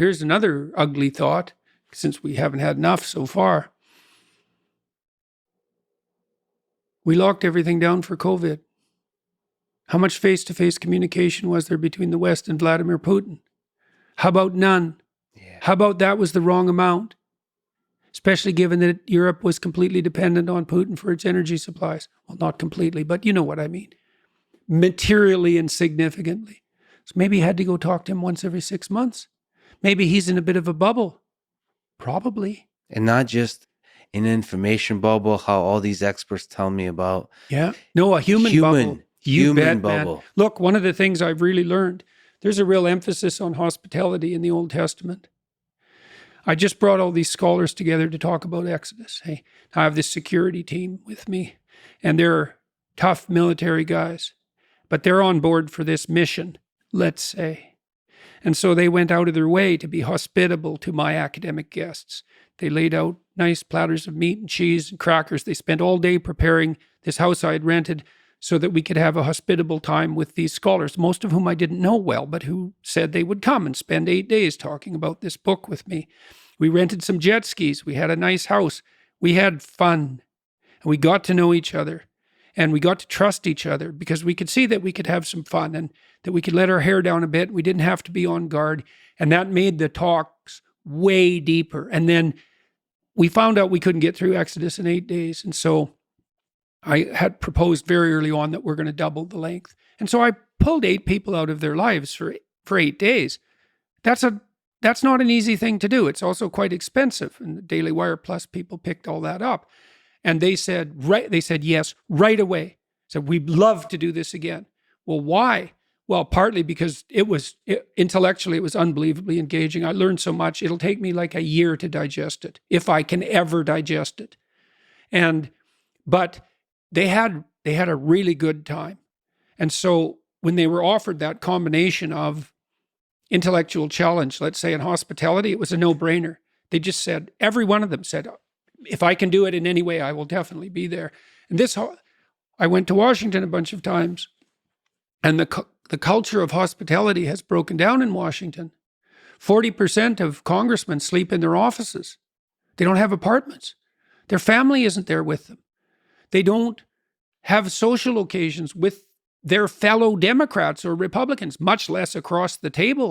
Here's another ugly thought, since we haven't had enough so far. We locked everything down for COVID. How much face-to-face communication was there between the West and Vladimir Putin? How about none? Yeah. How about that was the wrong amount? Especially given that Europe was completely dependent on Putin for its energy supplies. Well, not completely, but you know what I mean. Materially and significantly. So maybe he had to go talk to him once every 6 months. Maybe he's in a bit of a bubble. Probably. And not just an information bubble, how all these experts tell me about. Yeah. No, a human bubble. You bet, bubble. man. Look, one of the things I've really learned, there's a real emphasis on hospitality in the Old Testament. I just brought all these scholars together to talk about Exodus. Hey, I have this security team with me, and they're tough military guys, but they're on board for this mission, let's say. And so they went out of their way to be hospitable to my academic guests. They laid out nice platters of meat and cheese and crackers. They spent all day preparing this house I had rented so that we could have a hospitable time with these scholars, most of whom I didn't know well, but who said they would come and spend 8 days talking about this book with me. We rented some jet skis. We had a nice house. We had fun. And we got to know each other. And we got to trust each other because we could see that we could have some fun and that we could let our hair down a bit. We didn't have to be on guard. And that made the talks way deeper. And then we found out we couldn't get through Exodus in 8 days. And so I had proposed very early on that we're going to double the length. And so I pulled 8 people out of their lives for 8 days. That's not an easy thing to do. It's also quite expensive. And the Daily Wire Plus people picked all that up. And they said yes right away. Said, we'd love to do this again. Well, why? Well, partly because intellectually it was unbelievably engaging. I learned so much. It'll take me like a year to digest it, if I can ever digest it. But they had a really good time. And so when they were offered that combination of intellectual challenge, let's say in hospitality, it was a no-brainer. They just said, every one of them said, if I can do it in any way, I will definitely be there. And I went to Washington a bunch of times, and the culture of hospitality has broken down in Washington. 40% of congressmen sleep in their offices. They don't have apartments. Their family isn't there with them. They don't have social occasions with their fellow Democrats or Republicans, much less across the table